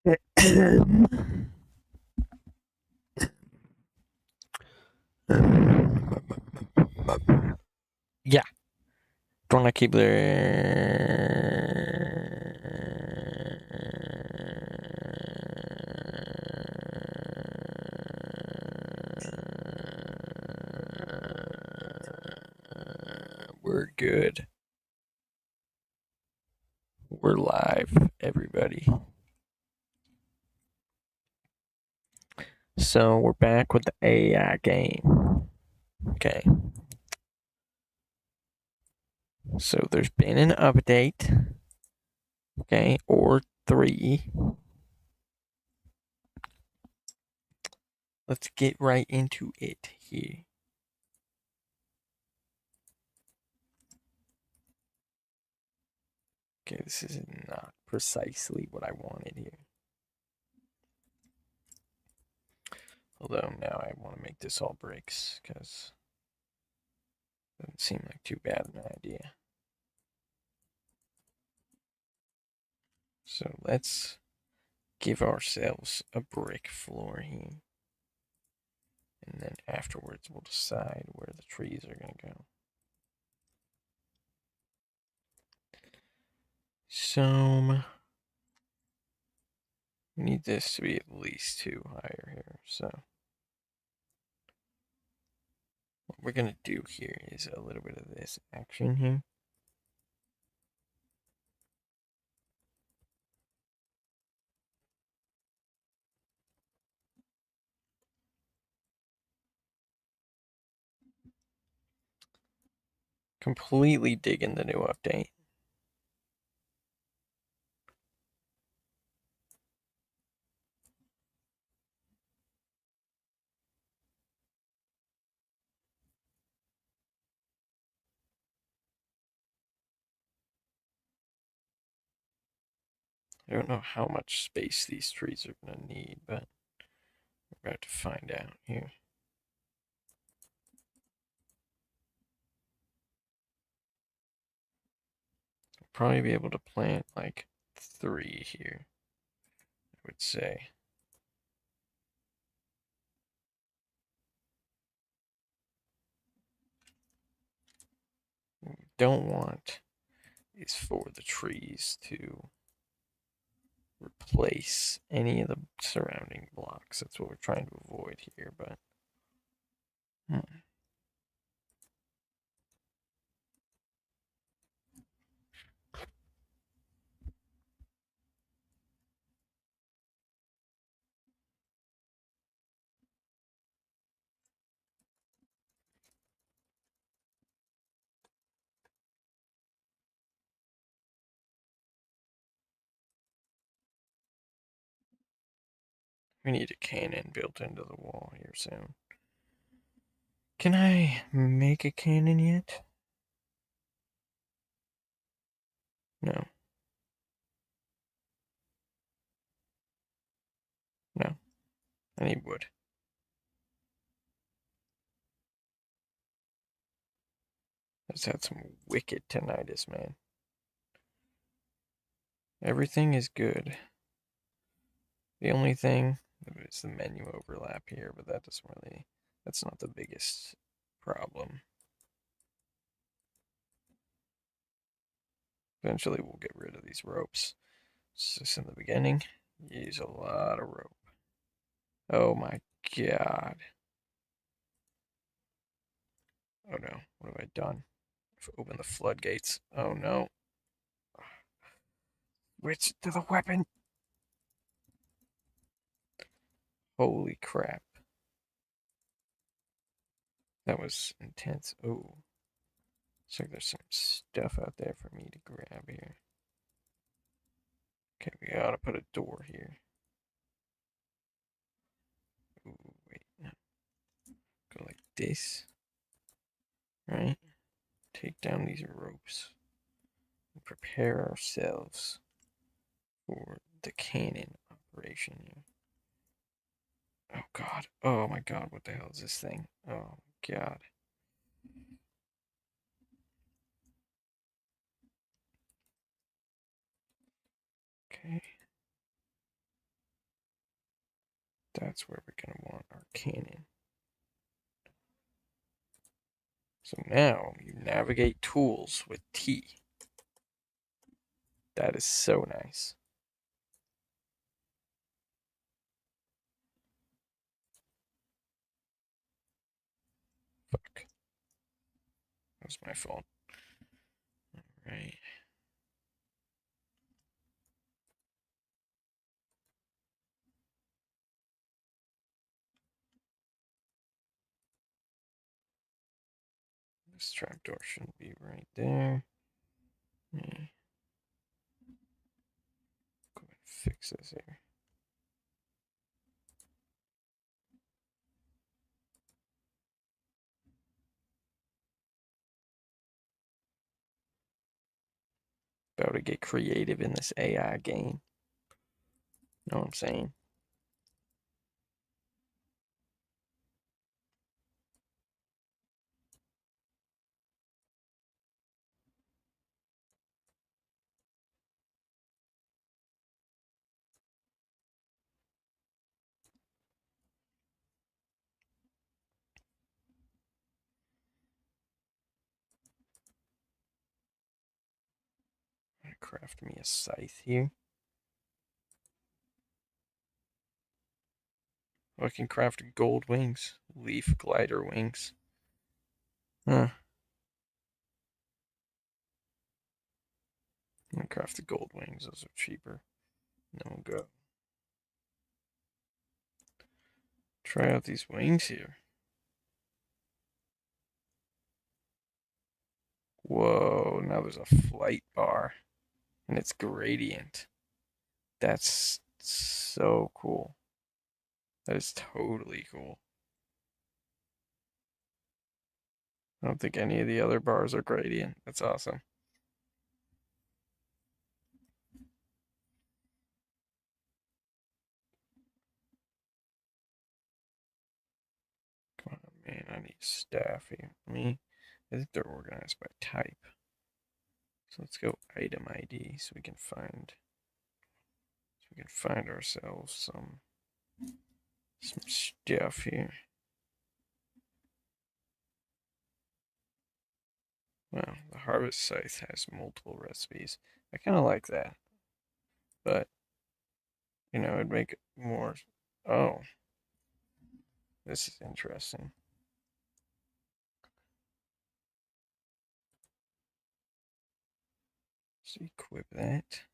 Yeah, dorn keebler. We're good. We're live, everybody. So we're back with the AI game. Okay. So there's been an update. Okay, or 3. Let's get right into it here. Okay, this is not precisely what I wanted here. Although now I want to make this all bricks because it doesn't seem like too bad an idea. So let's give ourselves a brick floor here. And then afterwards we'll decide where the trees are going to go. So we need this to be at least 2 higher here. So what we're going to do here is a little bit of this action here. Completely digging the new update. I don't know how much space these trees are going to need, but we're about to find out here. I'll probably be able to plant like 3 here, I would say. What we don't want is for the trees to replace any of the surrounding blocks. That's what we're trying to avoid here, but we need a cannon built into the wall here soon. Can I make a cannon yet? No. No. I need wood. I just had some wicked tinnitus, man. Everything is good. The only thing is the menu overlap here, but that doesn't really, that's not the biggest problem. Eventually we'll get rid of these ropes. It's just in the beginning, you use a lot of rope. Oh my god. Oh no, what have I done? I've opened the floodgates. Oh no. Switch to the weapon. Holy crap. That was intense. Oh. Looks like there's some stuff out there for me to grab here. Okay, we gotta put a door here. Ooh, wait, no. Go like this. Right? Take down these ropes and prepare ourselves for the cannon operation here. Oh god. Oh my god, what the hell is this thing? Oh god. Okay. That's where we're going to want our cannon. So now you navigate tools with T. That is so nice. Fuck. That was my fault. Alright. This trapdoor shouldn't be right there. Go ahead and fix this here. About to get creative in this AI game. Know what I'm saying? I'm gonna craft me a scythe here. I can craft gold wings, leaf glider wings. Huh. I'm gonna craft the gold wings, those are cheaper. And then we'll go try out these wings here. Whoa, now there's a flight bar. And it's gradient. That's so cool. That is totally cool. I don't think any of the other bars are gradient. That's awesome. Come on, man, I need staff here. I think they're organized by type. So let's go item ID so we can find ourselves some stuff here. Well, the harvest scythe has multiple recipes. I kind of like that, but it'd make it more. Oh, this is interesting. So equip that.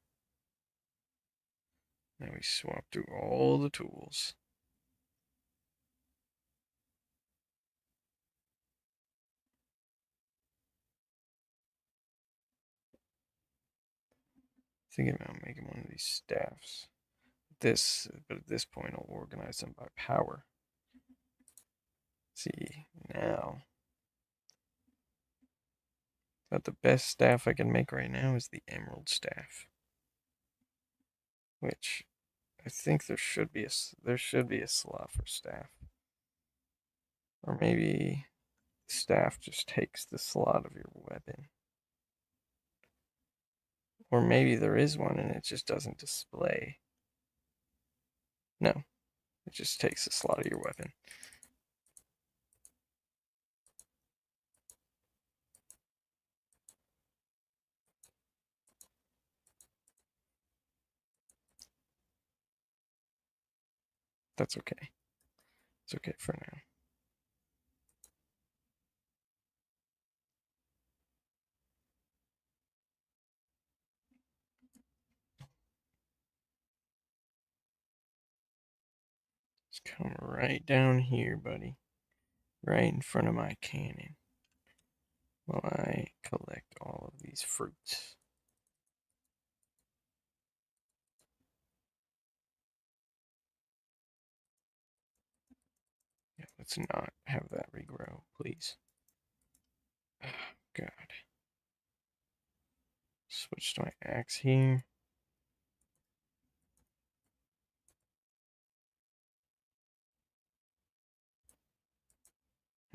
Now we swap through all the tools. Thinking about making one of these staffs. But at this point, I'll organize them by power. See, now, about the best staff I can make right now is the emerald staff, which I think there should be a slot for staff, or maybe staff just takes the slot of your weapon, or maybe there is one and it just doesn't display. No, it just takes the slot of your weapon. That's okay. It's okay for now. Just come right down here, buddy. Right in front of my cannon. While I collect all of these fruits. Yeah, let's not have that regrow, please. Oh, God. Switch to my axe here.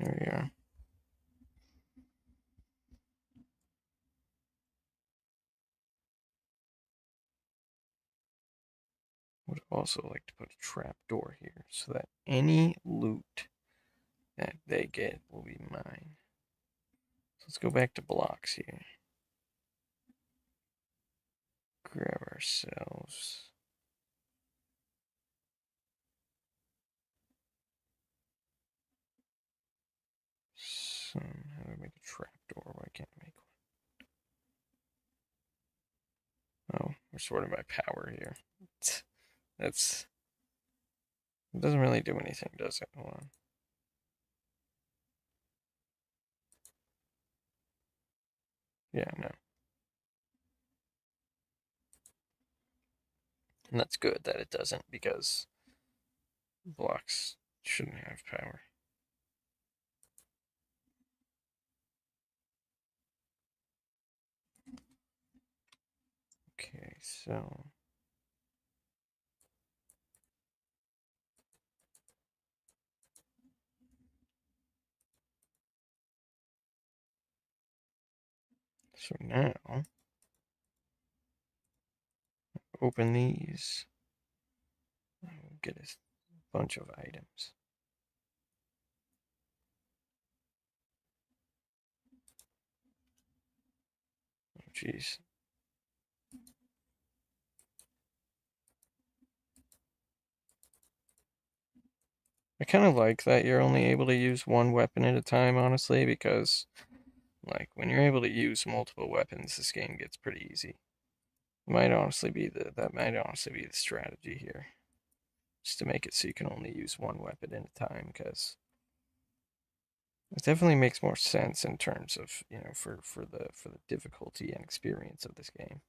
There we are. Would also like to put a trapdoor here so that any loot that they get will be mine. So let's go back to blocks here. Grab ourselves some. How do I make a trapdoor? Why can't I make one? Oh, we're sorting by power here. That's. It doesn't really do anything, does it? Hold on. Yeah, no. And that's good that it doesn't because blocks shouldn't have power. Okay, so now open these. We'll get a bunch of items. Oh, jeez. I kind of like that you're only able to use one weapon at a time, honestly, because, like, when you're able to use multiple weapons, this game gets pretty easy. Might honestly be that might honestly be the strategy here, just to make it so you can only use one weapon at a time, because it definitely makes more sense in terms of for the difficulty and experience of this game.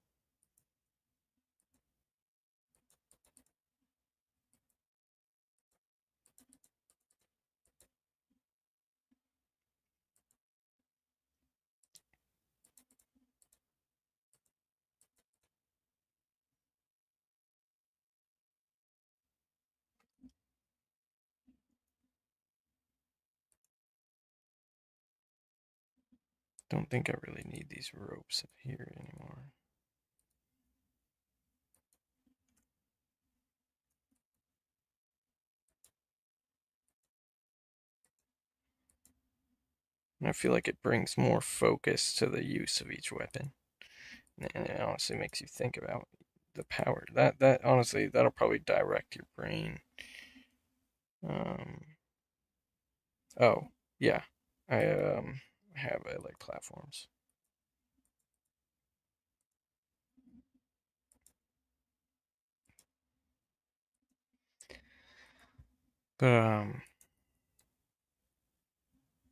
Don't think I really need these ropes up here anymore. And I feel like it brings more focus to the use of each weapon. And it honestly makes you think about the power. That honestly, that'll probably direct your brain. Um, oh, yeah. I like platforms. But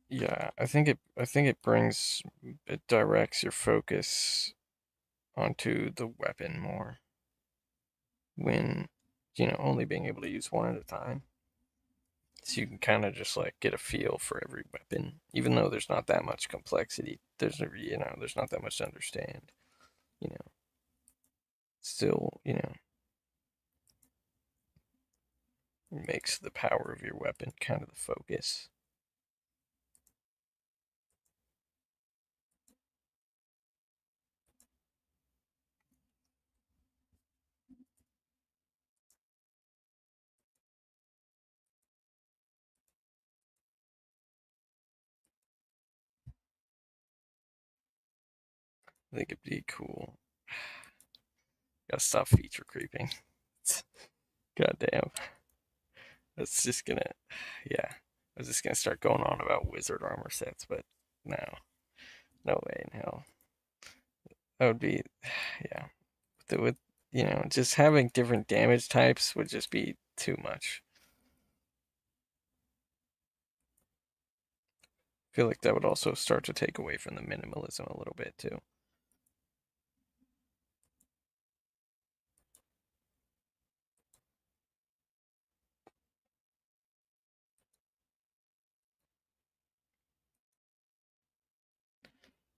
yeah, it directs your focus onto the weapon more when only being able to use one at a time. So you can kind of just like get a feel for every weapon, even though there's not that much complexity. There's not that much to understand. You know, still, makes the power of your weapon kind of the focus. I think it'd be cool. Gotta stop feature creeping. God damn. That's just gonna, yeah. I was just gonna start going on about wizard armor sets, but no, no way in hell. That would be, yeah. With just having different damage types would just be too much. I feel like that would also start to take away from the minimalism a little bit too.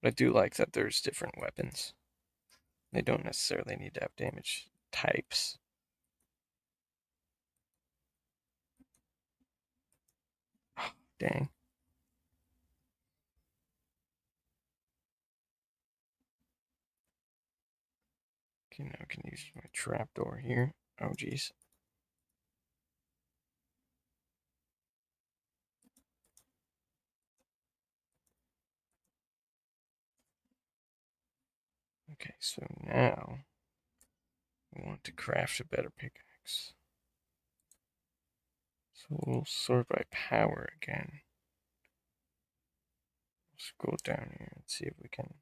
But I do like that there's different weapons. They don't necessarily need to have damage types. Oh, dang. Okay, now I can use my trapdoor here. Oh, geez. Okay, so now we want to craft a better pickaxe. So we'll sort by power again. Scroll down here and see if we can.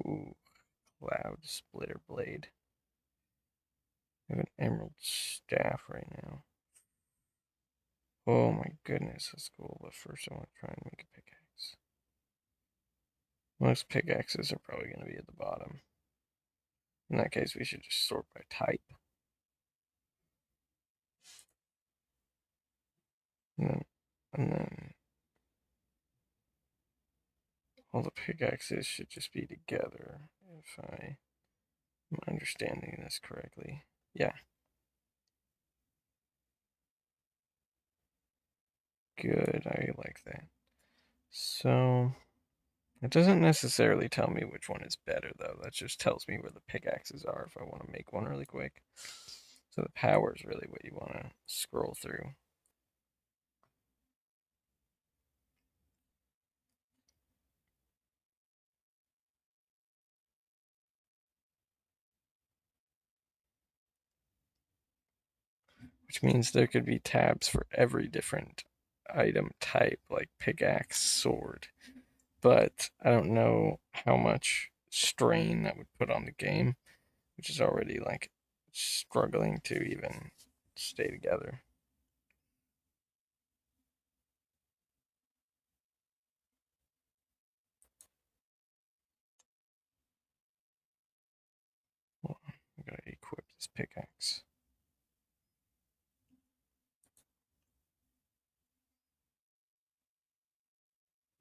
Ooh, cloud splitter blade. I have an emerald staff right now. Oh my goodness, that's cool. But first I want to try and make a pickaxe. Most pickaxes are probably going to be at the bottom. In that case, we should just sort by type. And then all the pickaxes should just be together, if I am understanding this correctly. Yeah. Good, I like that. So, it doesn't necessarily tell me which one is better, though. That just tells me where the pickaxes are if I want to make one really quick. So the power is really what you want to scroll through. Which means there could be tabs for every different item type, like pickaxe, sword. But I don't know how much strain that would put on the game, which is already like struggling to even stay together. Well, I'm gonna equip this pickaxe.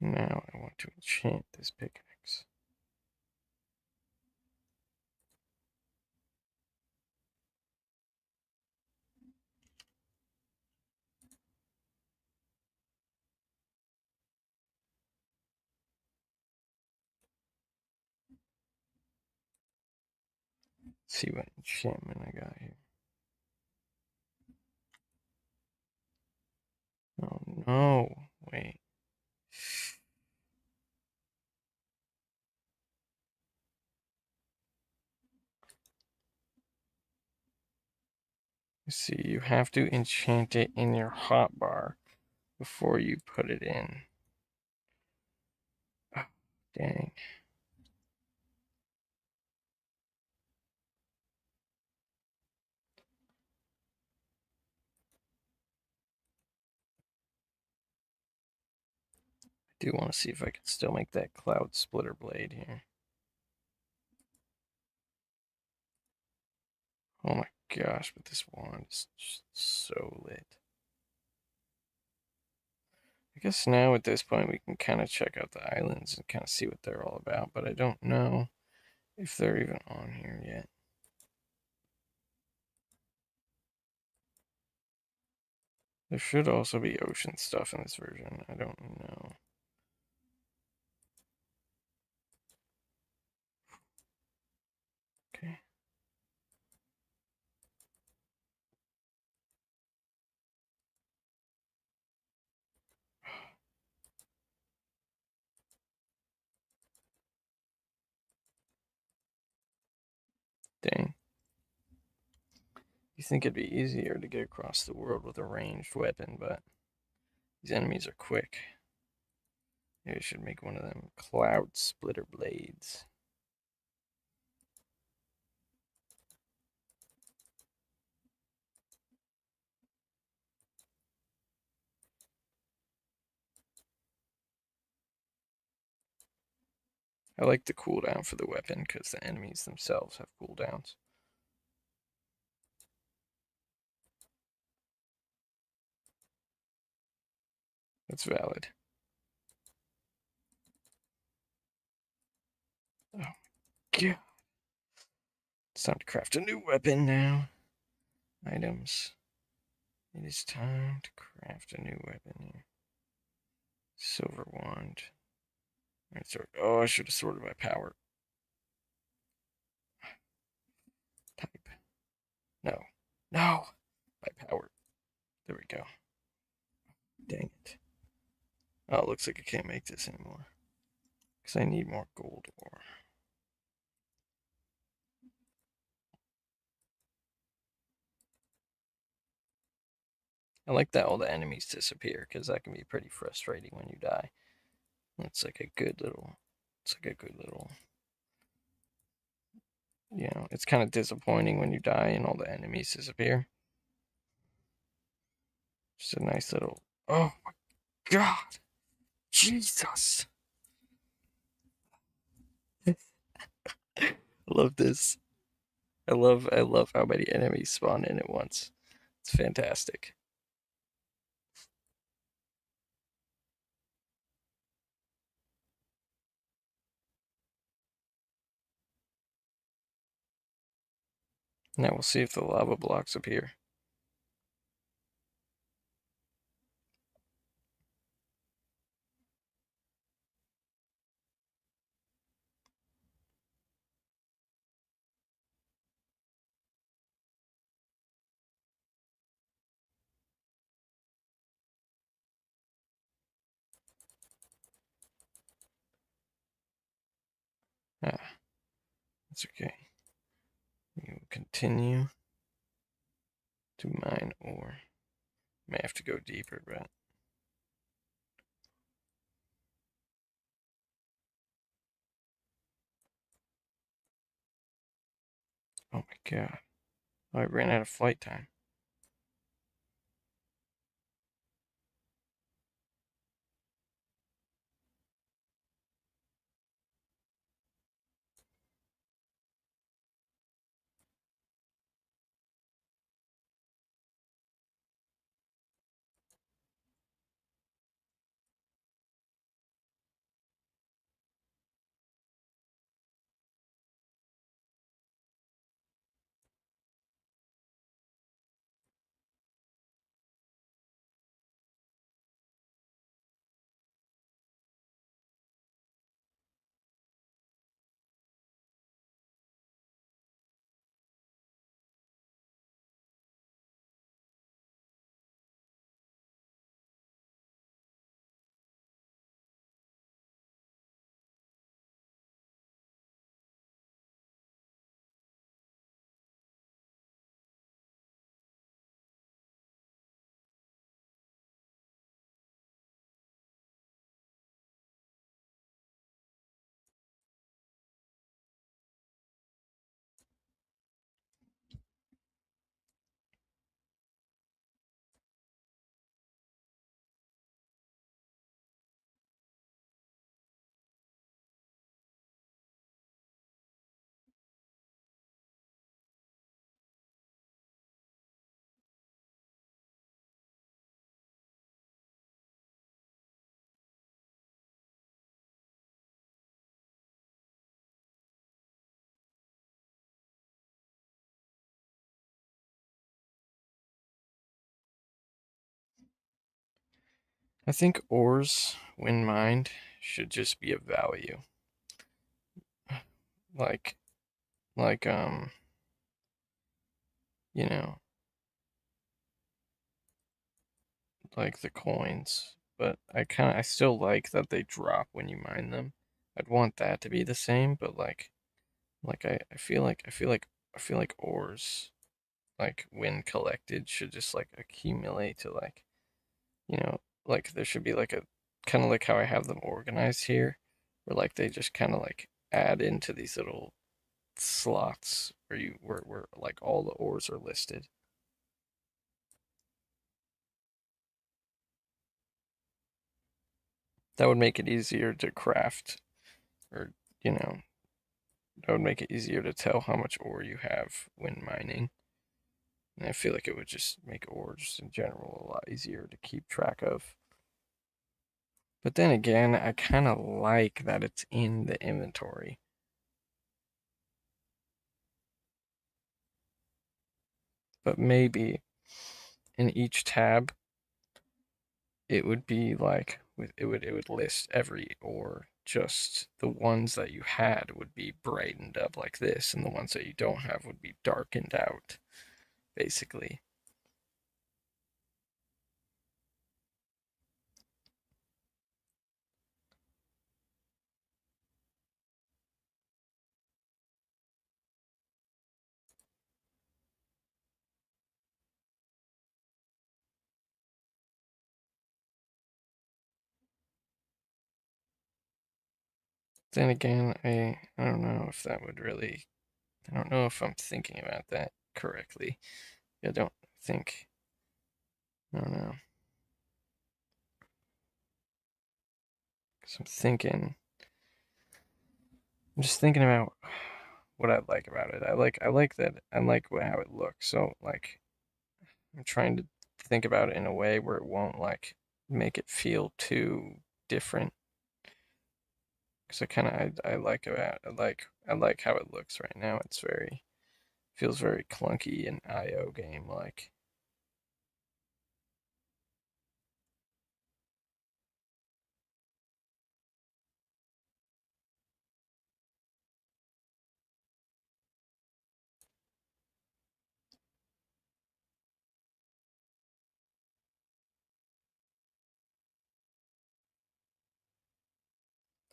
Now I want to enchant this pickaxe. Let's see what enchantment I got here. Oh no, wait. You see, you have to enchant it in your hotbar before you put it in. Oh, dang. I do want to see if I can still make that cloud splitter blade here. Oh my gosh, but this wand is just so lit. I guess now at this point we can kind of check out the islands and kind of see what they're all about, but I don't know if they're even on here yet. There should also be ocean stuff in this version. I don't know. Okay. Dang. You think it'd be easier to get across the world with a ranged weapon, but these enemies are quick. Maybe I should make one of them cloud splitter blades. I like the cooldown for the weapon because the enemies themselves have cooldowns. That's valid. Oh, God. It's time to craft a new weapon now. Items. It is time to craft a new weapon here. Silver wand. Oh, I should have sorted by power. Type. No. No! My power. There we go. Dang it. Oh, it looks like I can't make this anymore. Because I need more gold ore. I like that all the enemies disappear, because that can be pretty frustrating when you die. It's like a good little... It's like a good little... You know, it's kind of disappointing when you die and all the enemies disappear. Just a nice little... Oh my god! Jesus! I love this. I love how many enemies spawn in at once. It's fantastic. Now we'll see if the lava blocks appear. Ah, that's okay. We will continue to mine ore. May have to go deeper, but oh my god. Oh, I ran out of flight time. I think ores, when mined, should just be of value. Like, like, you know, like the coins. But I still like that they drop when you mine them. I'd want that to be the same, but like I feel like ores, like when collected, should just like accumulate to like, you know, like there should be like a kind of like how I have them organized here, where like they just kind of like add into these little slots where like all the ores are listed. That would make it easier to craft, or you know, that would make it easier to tell how much ore you have when mining. And I feel like it would just make ores in general a lot easier to keep track of. But then again, I kind of like that it's in the inventory. But maybe in each tab, it would be like it would list every ore. Just the ones that you had would be brightened up like this, and the ones that you don't have would be darkened out. basically. Then again, I don't know if that would really, I don't know if I'm thinking about that correctly. I don't think, I don't know. Because I'm just thinking about what I like about it. I like that, I like how it looks. So, like, I'm trying to think about it in a way where it won't, like, make it feel too different. Because I like how it looks right now. It's very, feels very clunky and IO game like.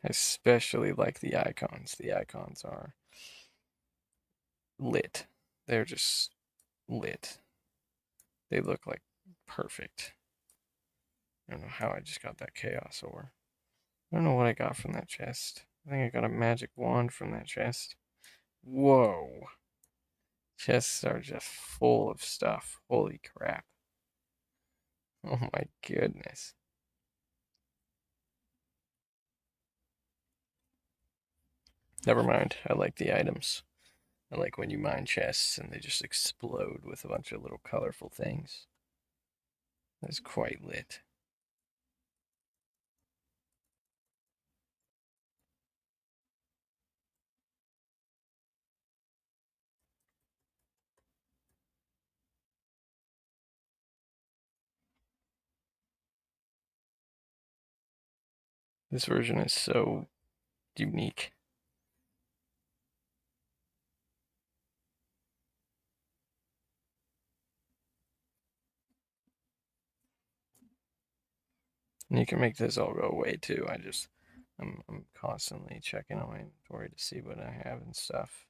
I especially like the icons. The icons are lit. They're just lit. They look like perfect. I don't know how I just got that chaos ore. I don't know what I got from that chest. I think I got a magic wand from that chest. Whoa. Chests are just full of stuff. Holy crap. Oh my goodness. Never mind. I like the items. I like when you mine chests and they just explode with a bunch of little colorful things. That's quite lit. This version is so unique. And you can make this all go away too. I'm constantly checking on my inventory to see what I have and stuff.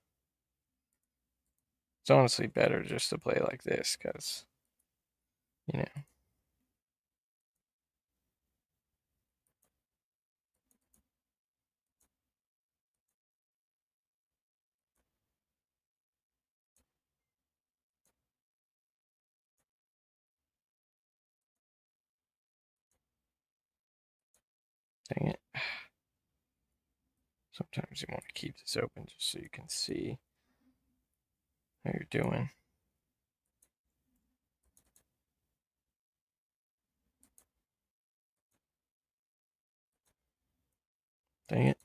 It's honestly better just to play like this because, you know, dang it. Sometimes you want to keep this open just so you can see how you're doing. Dang it.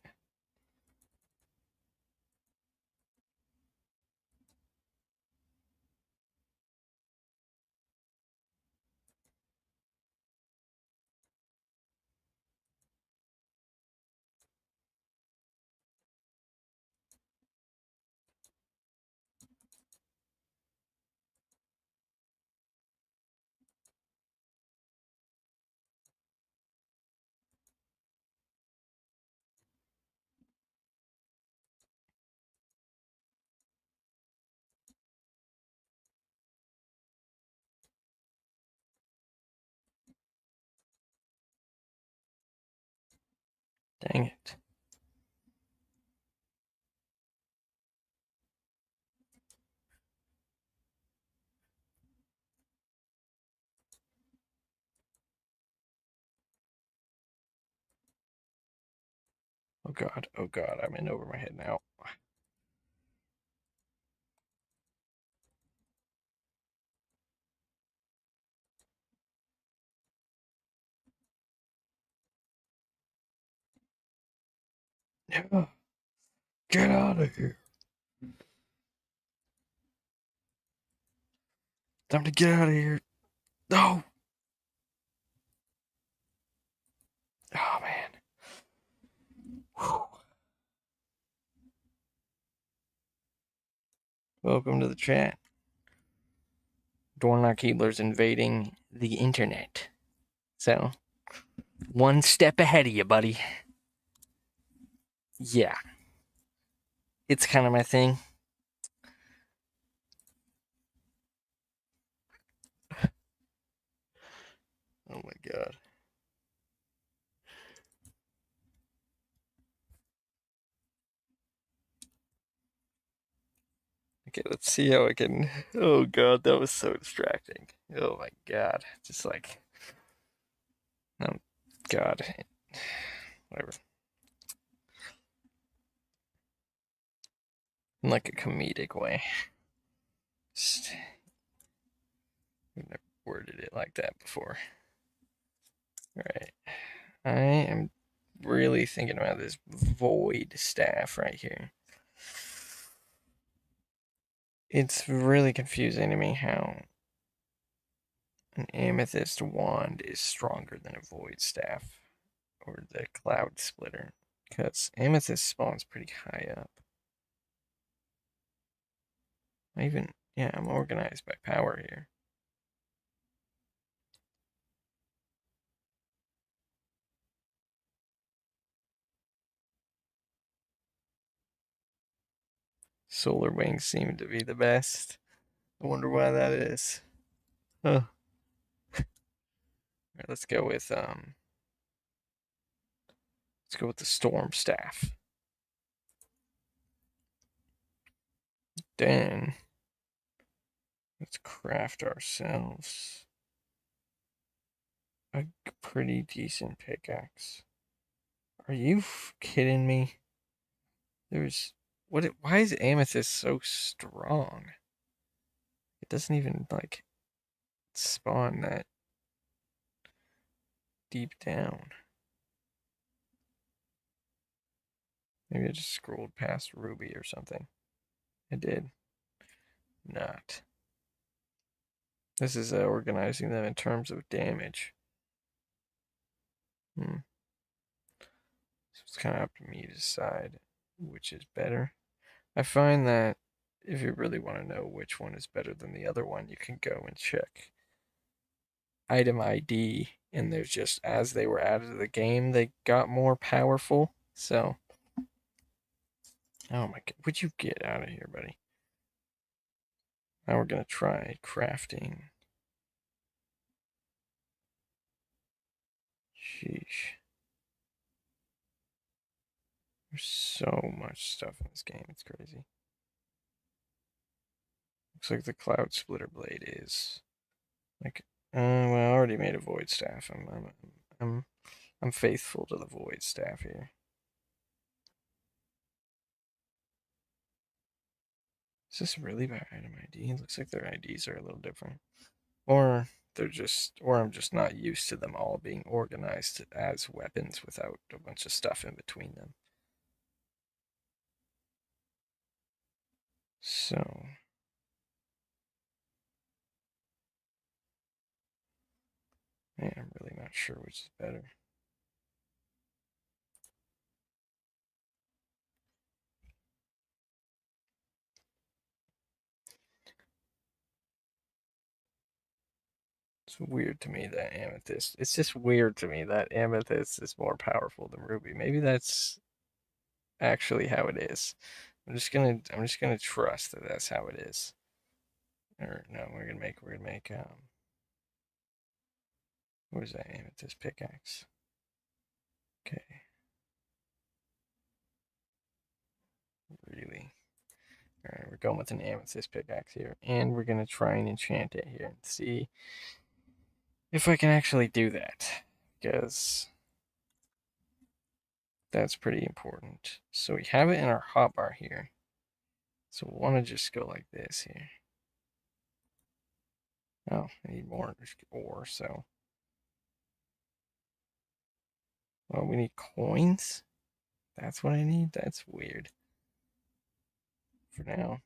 Dang it. Oh God, I'm in over my head now. Yeah, get out of here. Time to get out of here. No. Oh man. Whew. Welcome to the chat. dorn keeblers invading the internet. So, one step ahead of you, buddy. Yeah. It's kind of my thing. Oh my god. Okay, let's see how I can. Oh god, that was so distracting. Oh my god. Just like. Oh god. Whatever. In like a comedic way. Just, I've never worded it like that before. Alright. I am really thinking about this void staff right here. It's really confusing to me how an amethyst wand is stronger than a void staff or the cloud splitter, because amethyst spawns pretty high up. I'm organized by power here. Solar wings seem to be the best. I wonder why that is. Huh. Alright, let's go with the storm staff. Then let's craft ourselves a pretty decent pickaxe. Are you kidding me? There's what? Why is amethyst so strong? It doesn't even like spawn that deep down. Maybe I just scrolled past ruby or something. I did not. This is organizing them in terms of damage. So it's kind of up to me to decide which is better. I find that if you really want to know which one is better than the other one, you can go and check item ID, and there's just as they were added to the game, they got more powerful. So, oh my god, would you get out of here, buddy? Now we're gonna try crafting. Sheesh. There's so much stuff in this game, it's crazy. Looks like the cloud splitter blade is like, well, I already made a void staff. I'm faithful to the void staff here. Is this really by item ID? It looks like their IDs are a little different. Or I'm just not used to them all being organized as weapons without a bunch of stuff in between them. So, man, I'm really not sure which is better. It's weird to me that amethyst. It's just weird to me that amethyst is more powerful than ruby. Maybe that's actually how it is. I'm just gonna trust that that's how it is. Or no, we're gonna make what is that amethyst pickaxe? Okay, really. All right, we're going with an amethyst pickaxe here, and we're gonna try and enchant it here and see if I can actually do that, because that's pretty important. So we have it in our hotbar here. So we'll want to just go like this here. Oh, I need more ore, so. Well, we need coins. That's what I need? That's weird. For now.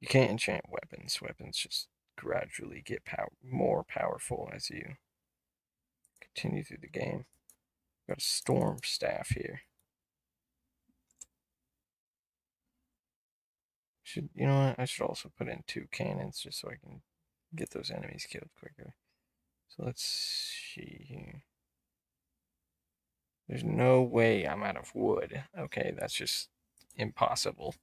You can't enchant weapons. Weapons just gradually get more powerful as you continue through the game. Got a storm staff here. You know what? I should also put in 2 cannons just so I can Get those enemies killed quicker. So let's see here. There's no way I'm out of wood. Okay, that's just impossible.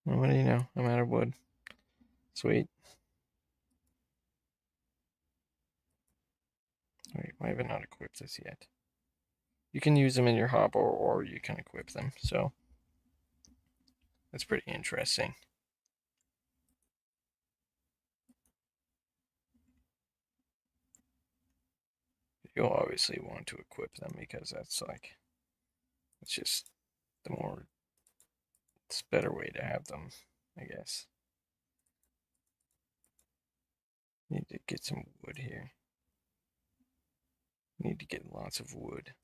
Well, what do you know? I'm out of wood. Sweet. Wait, why have I not equipped this yet? You can use them in your hobble or you can equip them, so that's pretty interesting. You'll obviously want to equip them because that's like, it's just the more, it's a better way to have them, I guess. Need to get some wood here. Need to get lots of wood.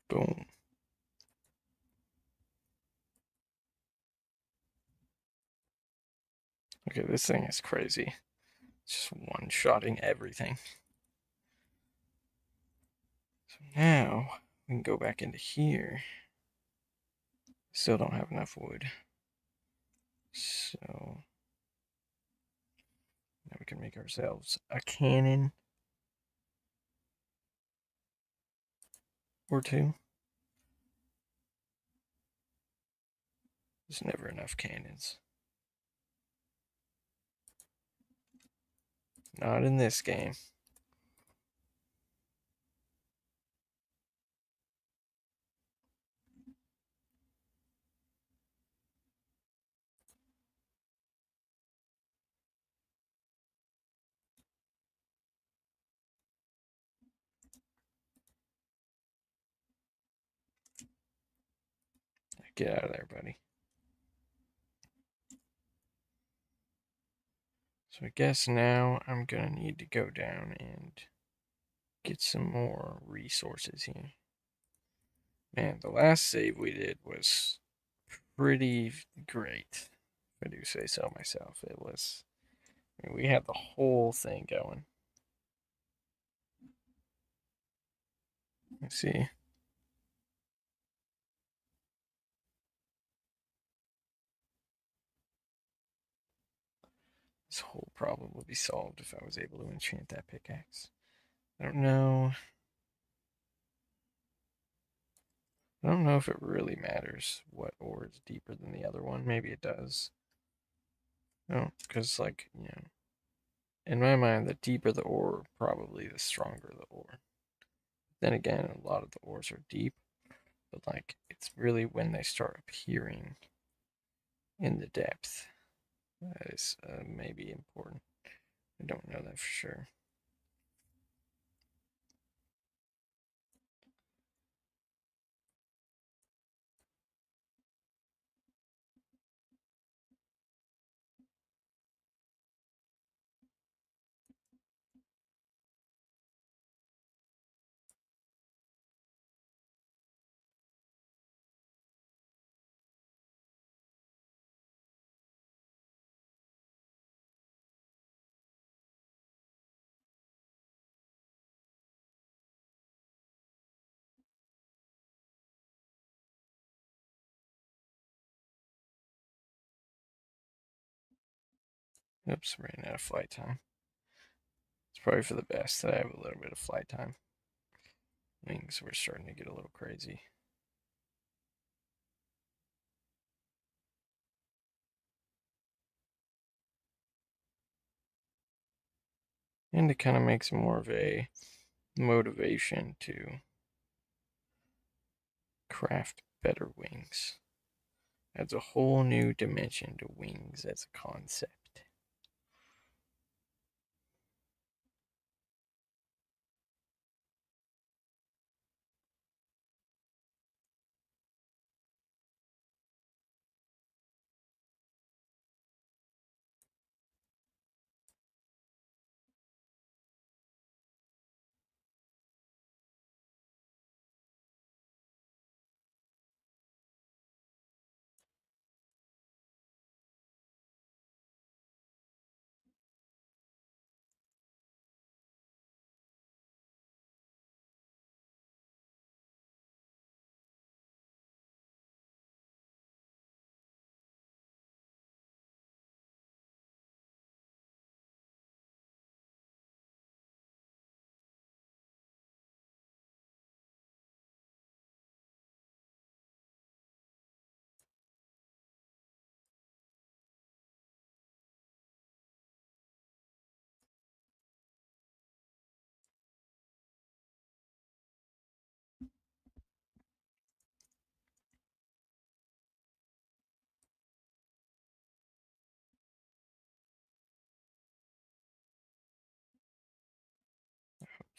Boom. Okay, this thing is crazy. It's just one-shotting everything. So now we can go back into here. Still don't have enough wood. So now we can make ourselves a cannon or two. There's never enough cannons. Not in this game. Get out of there, buddy. So I guess now I'm gonna need to go down and get some more resources here. Man, the last save we did was pretty great, if I do say so myself. It was, I mean, we had the whole thing going. Let's see. This whole problem would be solved if I was able to enchant that pickaxe. I don't know. I don't know if it really matters what ore is deeper than the other one. Maybe it does. No, because, like, you know, in my mind, the deeper the ore, probably the stronger the ore. Then again, a lot of the ores are deep, but, like, it's really when they start appearing in the depth that is maybe important. I don't know that for sure. Oops, ran out of flight time. It's probably for the best that I have a little bit of flight time. Wings were starting to get a little crazy. And it kind of makes more of a motivation to craft better wings. Adds a whole new dimension to wings as a concept.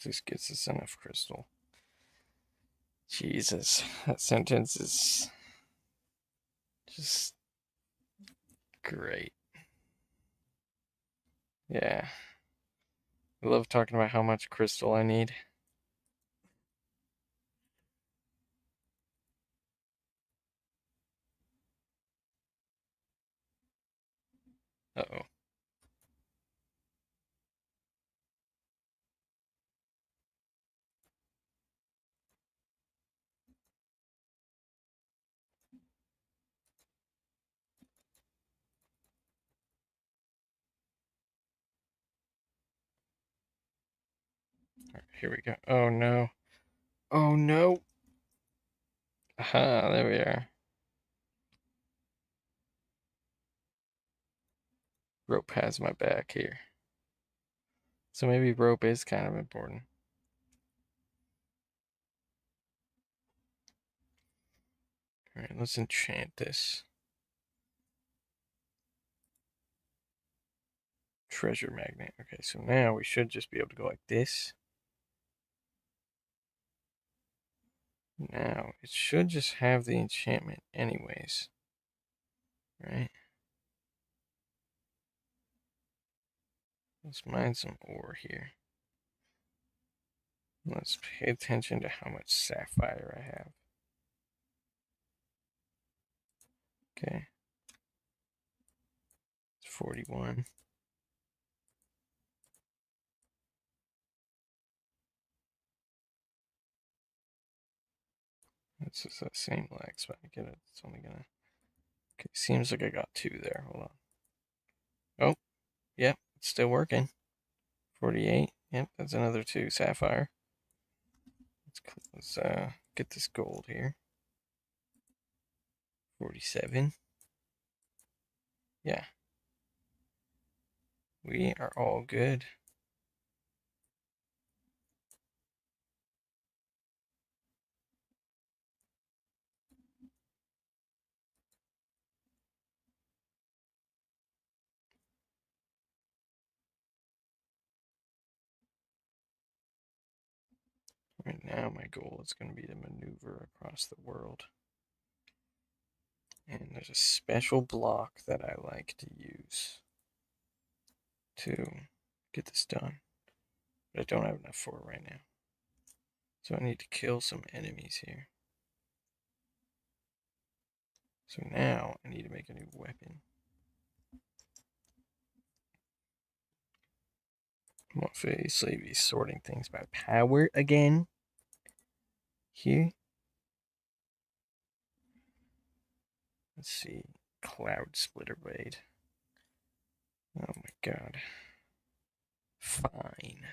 This gets us enough crystal. Jesus, that sentence is just great. Yeah. I love talking about how much crystal I need. Uh-oh. Alright, here we go. Oh no. Oh no. Aha, there we are. Rope has my back here. So maybe rope is kind of important. Alright, let's enchant this. Treasure magnet. Okay, so now we should just be able to go like this. Now, it should just have the enchantment anyways. Right? Let's mine some ore here. Let's pay attention to how much sapphire I have. Okay. It's 41. This is that same lag spot. I get it. It's only gonna. Okay, seems like I got 2 there. Hold on. Oh, yep, it's still working. 48. Yep, that's another 2 sapphire. Let's get this gold here. 47. Yeah. We are all good. Right now, my goal is going to be to maneuver across the world. And there's a special block that I like to use to get this done. But I don't have enough for it right now. So I need to kill some enemies here. So now I need to make a new weapon. I'm obviously be sorting things by power again. Here. Let's see. Cloud splitter blade. Oh my god. Fine.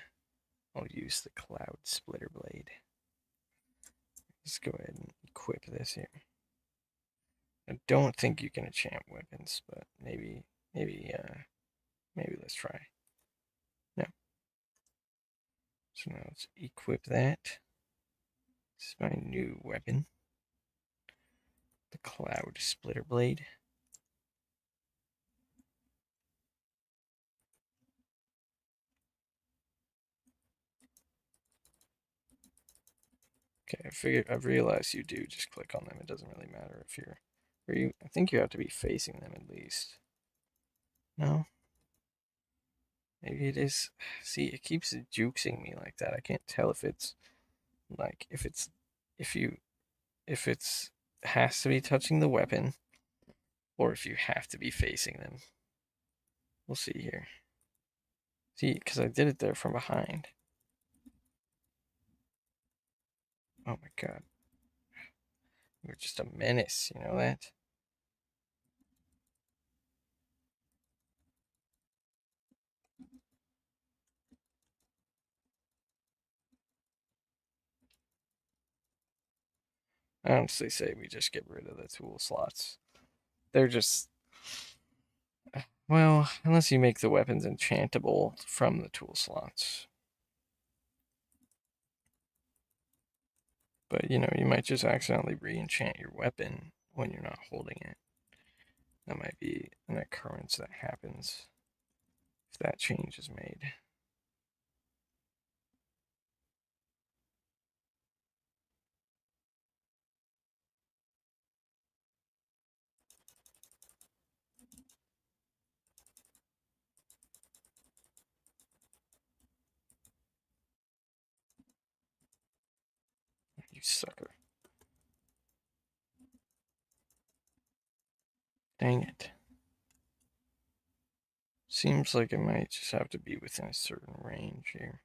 I'll use the cloud splitter blade. Let's go ahead and equip this here. I don't think you can enchant weapons, but maybe let's try. No. So now let's equip that. This is my new weapon. The cloud splitter blade. Okay, I've realized you do just click on them. It doesn't really matter if you're, I think you have to be facing them at least. No? Maybe it is. See, it keeps jukesing me like that. I can't tell if it's, like, if it's, has to be touching the weapon, or if you have to be facing them. We'll see here. See, because I did it there from behind. Oh my god. You're just a menace, you know that? I honestly say we just get rid of the tool slots. They're just. Well, unless you make the weapons enchantable from the tool slots. But, you know, you might just accidentally re-enchant your weapon when you're not holding it. That might be an occurrence that happens if that change is made. You sucker. Dang it. Seems like it might just have to be within a certain range here.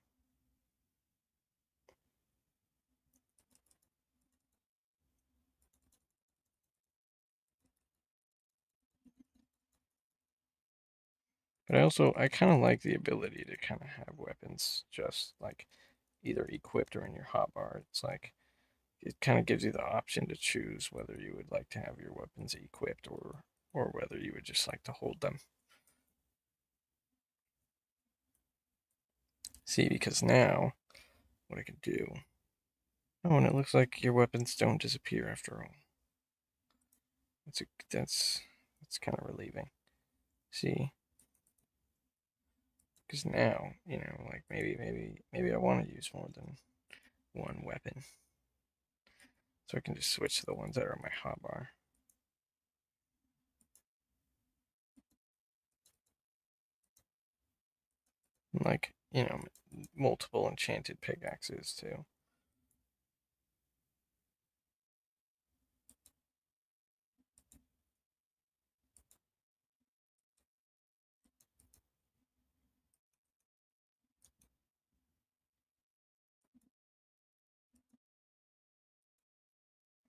But I kind of like the ability to kind of have weapons just like either equipped or in your hotbar. It's like it kind of gives you the option to choose whether you would like to have your weapons equipped or whether you would just like to hold them. See, because now what I can do. Oh, and it looks like your weapons don't disappear after all. That's kind of relieving. See, because now like maybe I want to use more than one weapon, so I can just switch to the ones that are on my hotbar. Like multiple enchanted pickaxes too.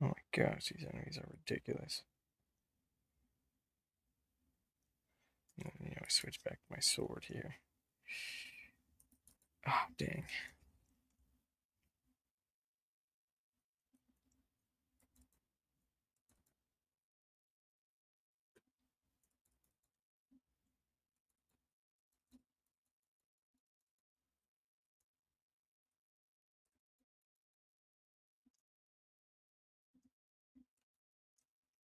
Oh my gosh, these enemies are ridiculous. And then, I switch back to my sword here. Ah, oh, dang.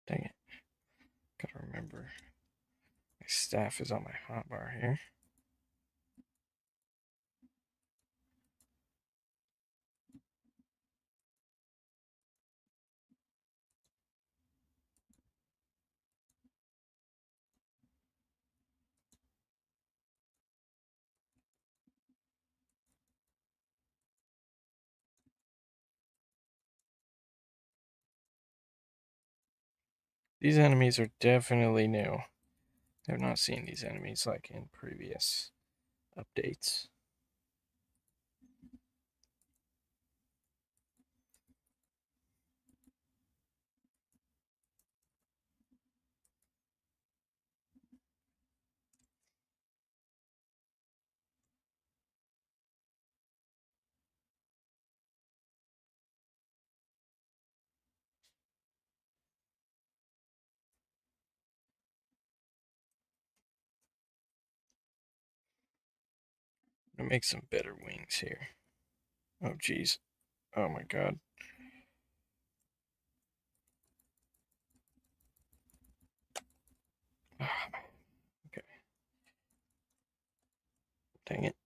Dang it. Gotta remember. My staff is on my hotbar here. These enemies are definitely new. I've not seen these enemies like in previous updates. I'm gonna make some better wings here. Oh geez. Oh my god. Okay. Dang it.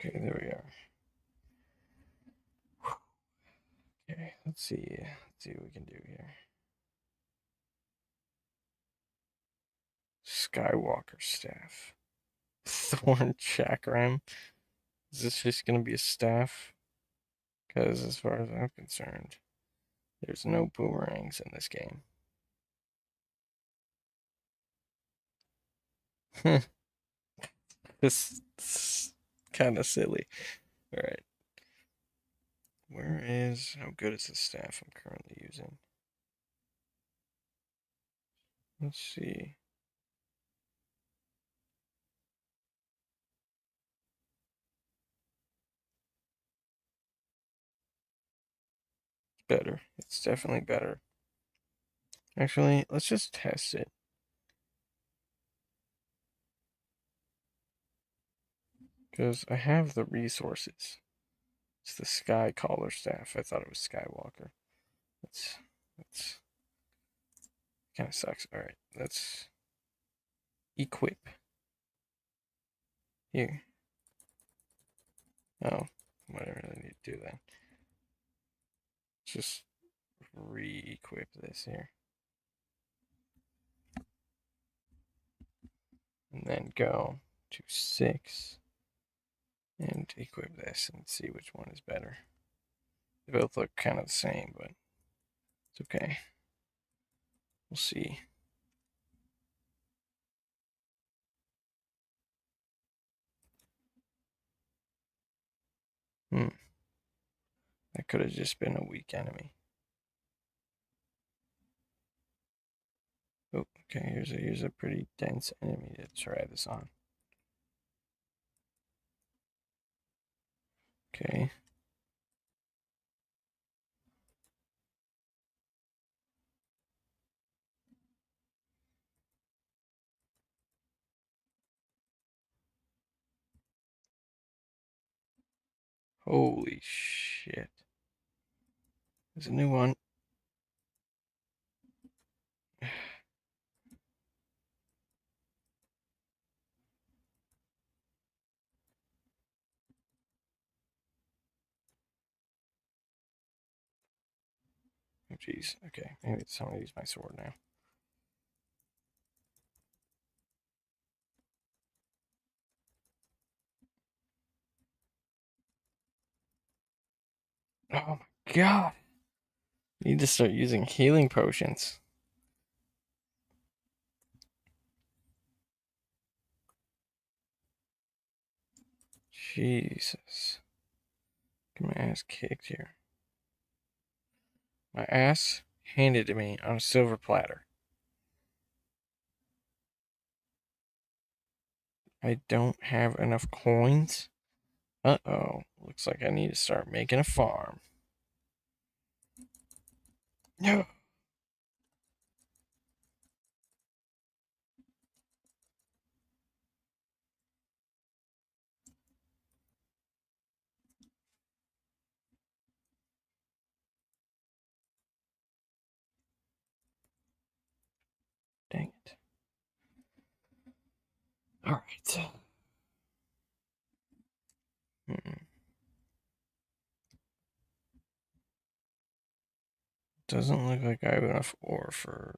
Okay, there we are. Okay, let's see. Let's see what we can do here. Skywalker staff. Thorn chakram. Is this just gonna be a staff? Because as far as I'm concerned, there's no boomerangs in this game. This is kind of silly. All right. How good is the staff I'm currently using? Let's see. Better. It's definitely better. Actually, let's just test it. Because I have the resources. It's the Sky Caller staff. I thought it was Skywalker. That's kind of sucks. All right, let's equip here. Oh, whatever I need to do then. Just re-equip this here. And then go to 6. and equip this and see which one is better. They both look kind of the same, but it's okay. We'll see. That could have just been a weak enemy. Oh, okay, here's a pretty dense enemy to try this on. Okay. Holy shit. There's a new one. Oh, jeez. Okay, maybe it's time to use my sword now. Oh my god. Need to start using healing potions. Jesus. Get my ass kicked here. My ass handed to me on a silver platter. I don't have enough coins. Uh-oh. Looks like I need to start making a farm. No. Dang it. All right. Doesn't look like I have enough ore for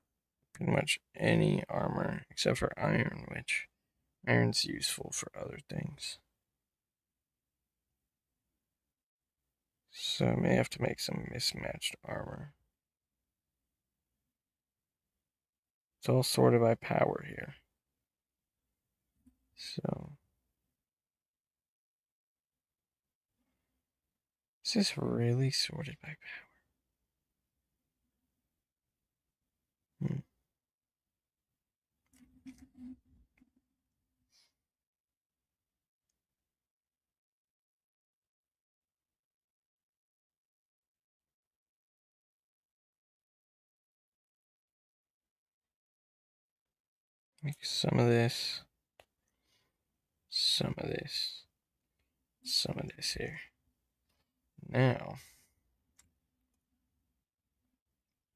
pretty much any armor except for iron, which iron's useful for other things. So I may have to make some mismatched armor. It's all sorted by power here. So is this really sorted by power? Make some of this, some of this, some of this here. Now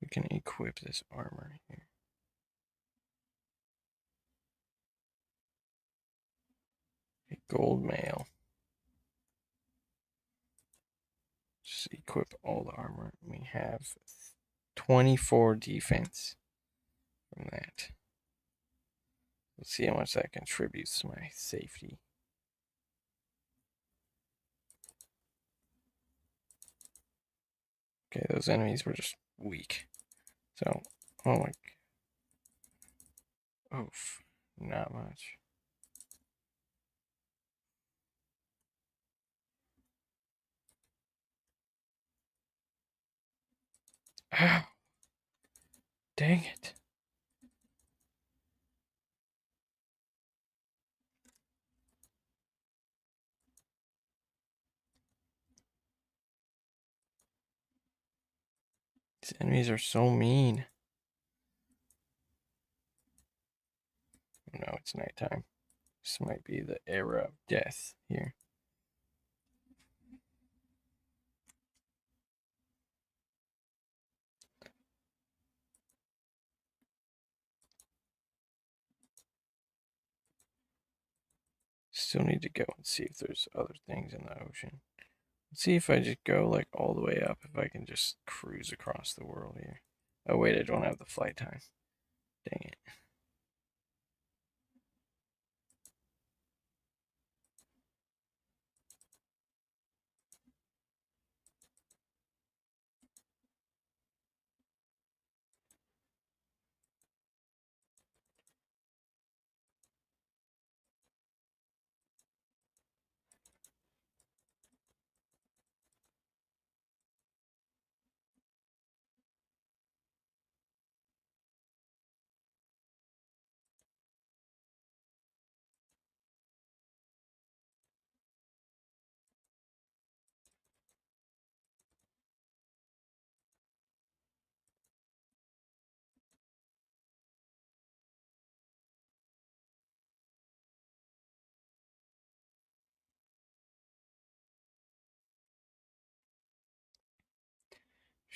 we can equip this armor here. A gold mail. Just equip all the armor. We have 24 defense from that. Let's see how much that contributes to my safety. Okay, those enemies were just weak. So, oh my. Oof, not much. Ow! Dang it. These enemies are so mean. Oh no, it's nighttime. This might be the era of death here. Still need to go and see if there's other things in the ocean. Let's see if I just go like all the way up, if I can just cruise across the world here. Oh wait, I don't have the flight time. Dang it.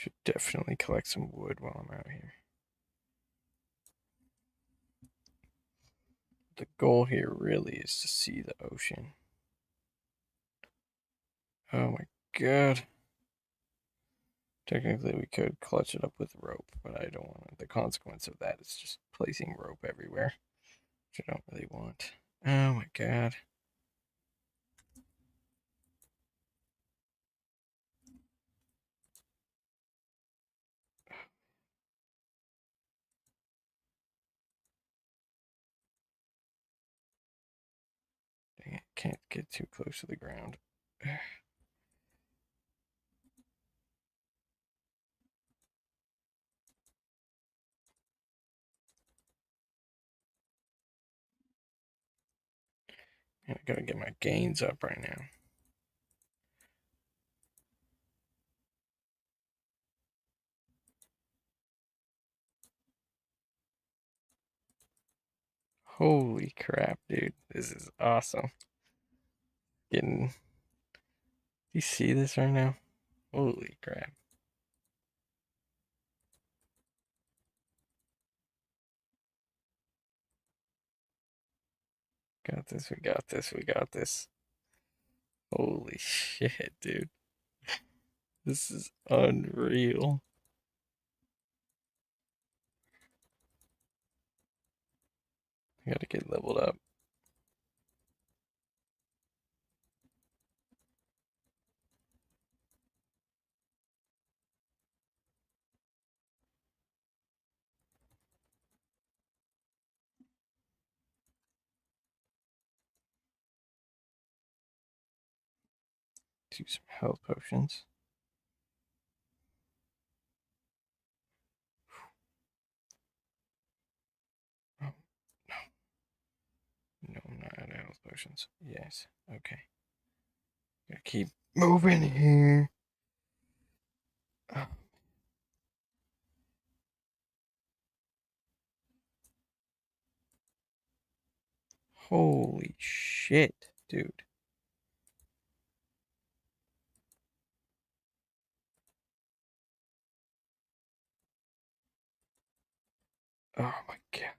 Should definitely collect some wood while I'm out here. The goal here really is to see the ocean. Oh my god. Technically, we could clutch it up with rope, but I don't want to. The consequence of that is just placing rope everywhere, which I don't really want. Oh my god. Dang it, can't get too close to the ground. Man, I gotta get my gains up right now. Holy crap, dude. This is awesome. Getting. Do you see this right now? Holy crap. Got this, we got this, we got this. Holy shit, dude. This is unreal. I gotta get leveled up. Do some health potions. Oh, no, I'm not out of health potions. Yes, okay. Gotta keep moving here. Oh, holy shit, dude. Oh my god.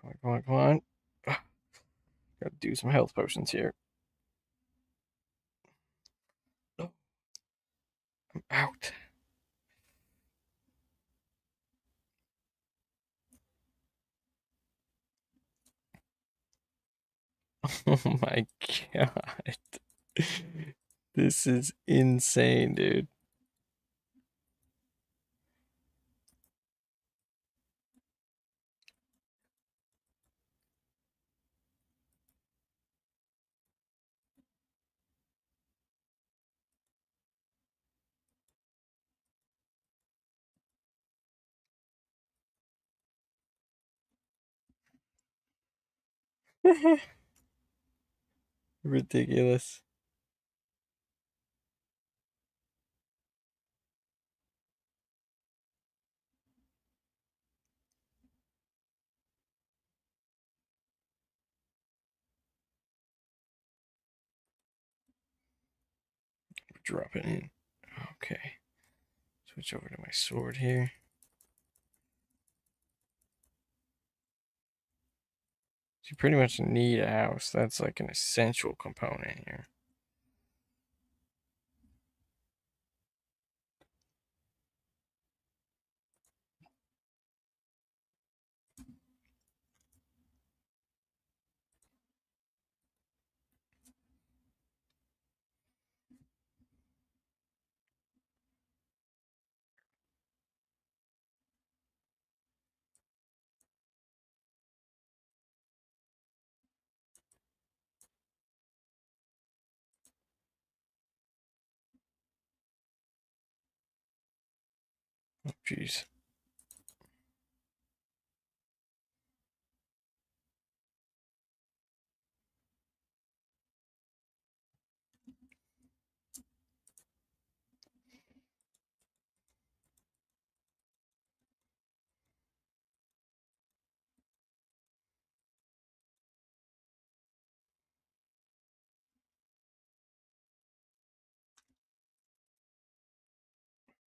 Come on, come on, come on. Ah, gotta do some health potions here. Oh, I'm out. Oh my god. This is insane, dude. Ridiculous. Drop it in. Okay. Switch over to my sword here. You pretty much need a house. That's like an essential component here. Jeez.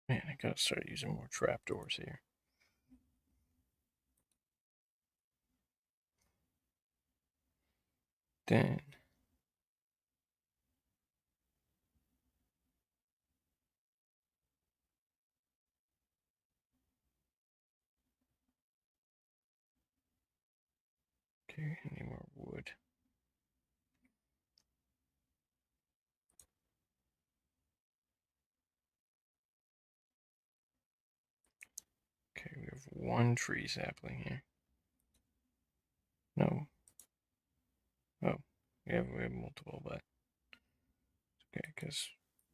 Man, I gotta start using more trapdoors here. Then okay, I need more wood. Okay, we have one tree sapling here. No. Oh, we have multiple, but okay, because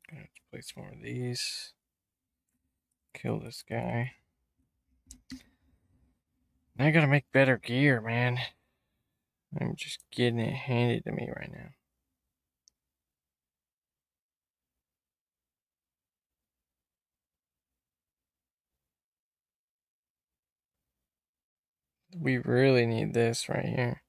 I'm gonna have to place more of these. Kill this guy. I gotta make better gear, man. I'm just getting it handed to me right now. We really need this right here.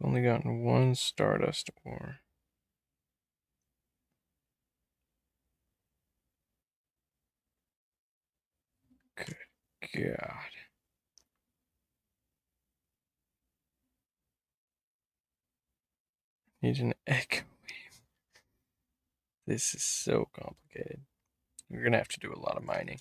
Only gotten one stardust ore. Good God. Need an echo. This is so complicated. We're gonna have to do a lot of mining.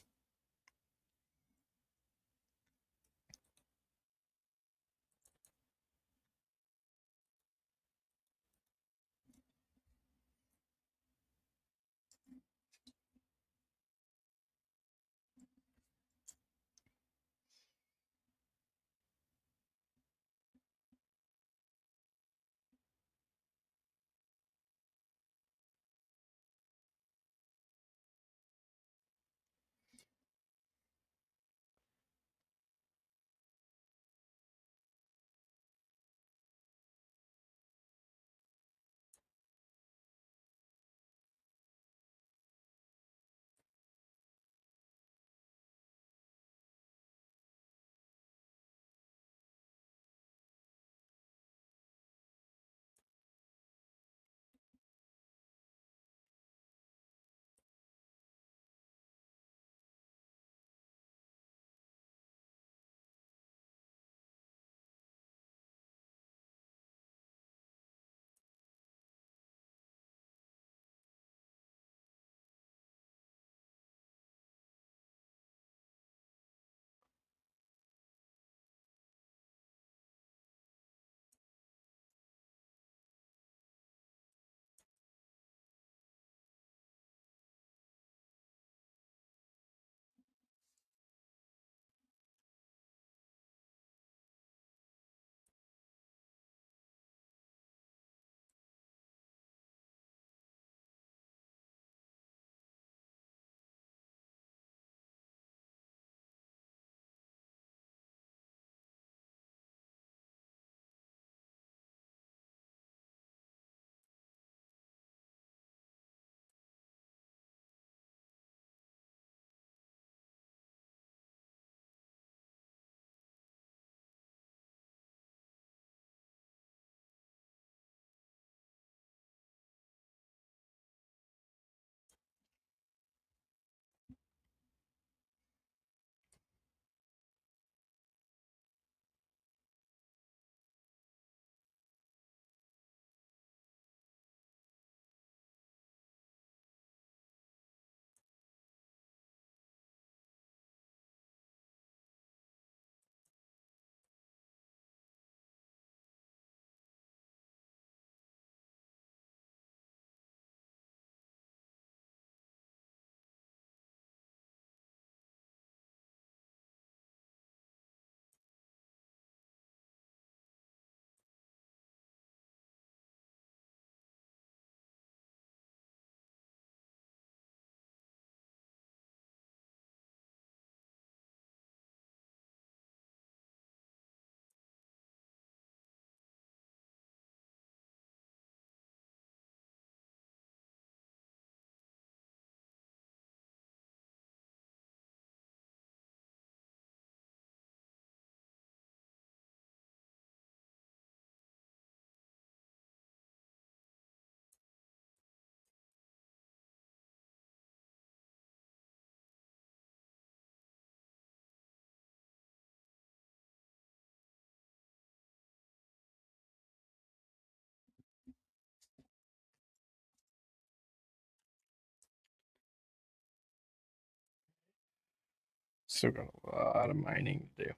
Still got a lot of mining to do.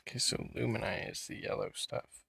Okay, so Lumini is the yellow stuff.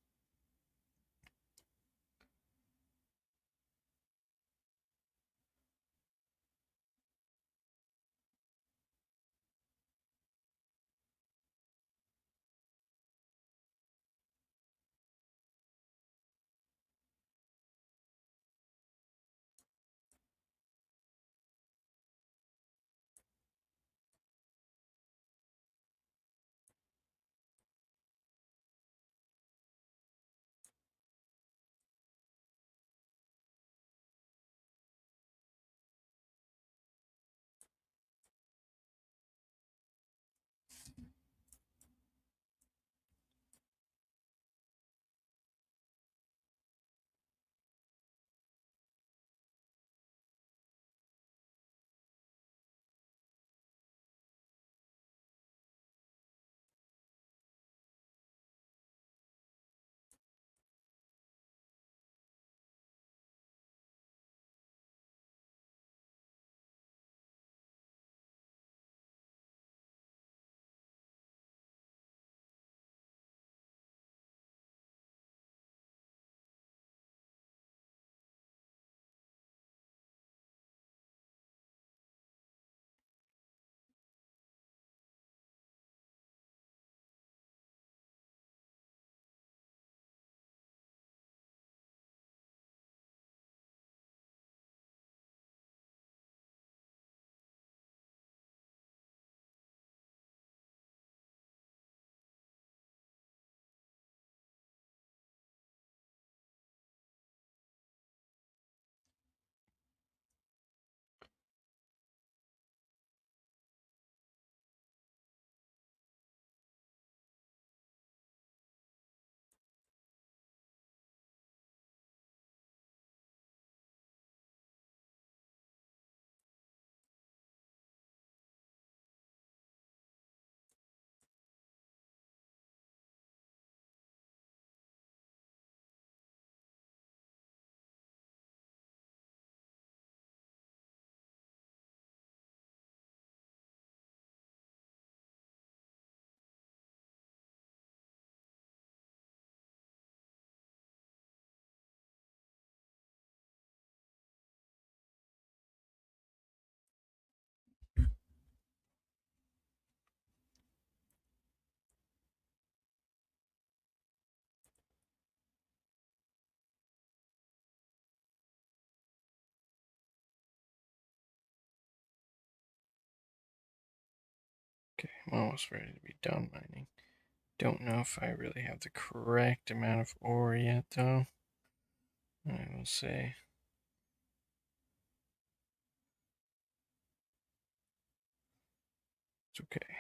Okay, I'm almost ready to be done mining. Don't know if I really have the correct amount of ore yet, though. I will say. It's okay.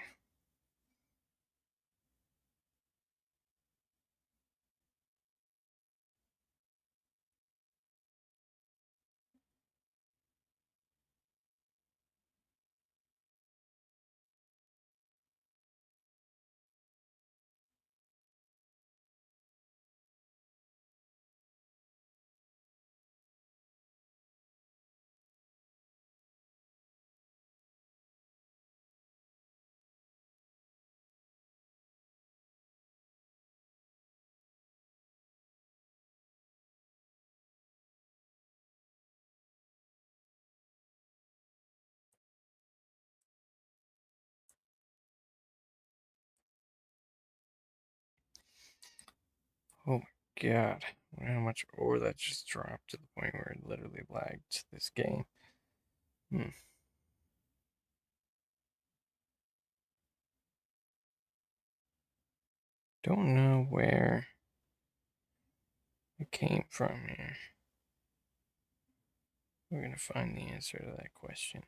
Oh my god. I wonder how much ore that just dropped to the point where it literally lagged this game. Hmm. Don't know where it came from here. We're going to find the answer to that question.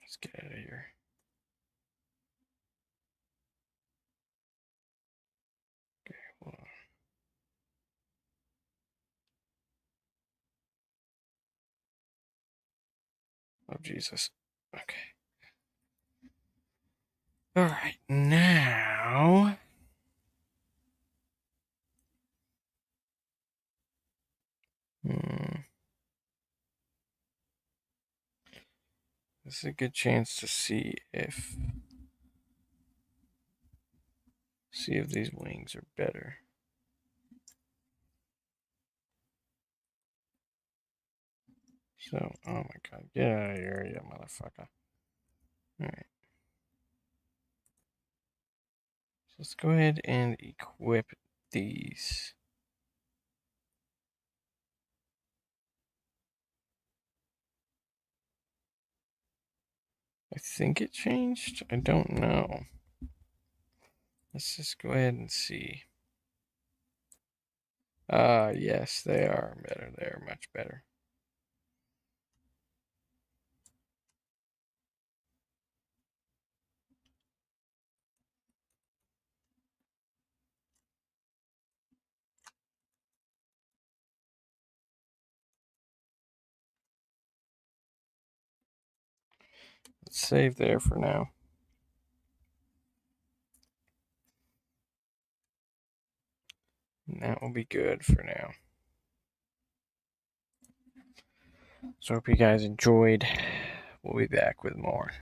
Let's get out of here. Okay, hold on. Oh, Jesus. Okay. All right, now. This is a good chance to see if these wings are better. So, oh my god, get out of here, you motherfucker. Alright. So let's go ahead and equip these. I think it changed. I don't know. Let's just go ahead and see. Yes, they are better. They're much better. Let's save there for now. And that will be good for now. So, hope you guys enjoyed. We'll be back with more.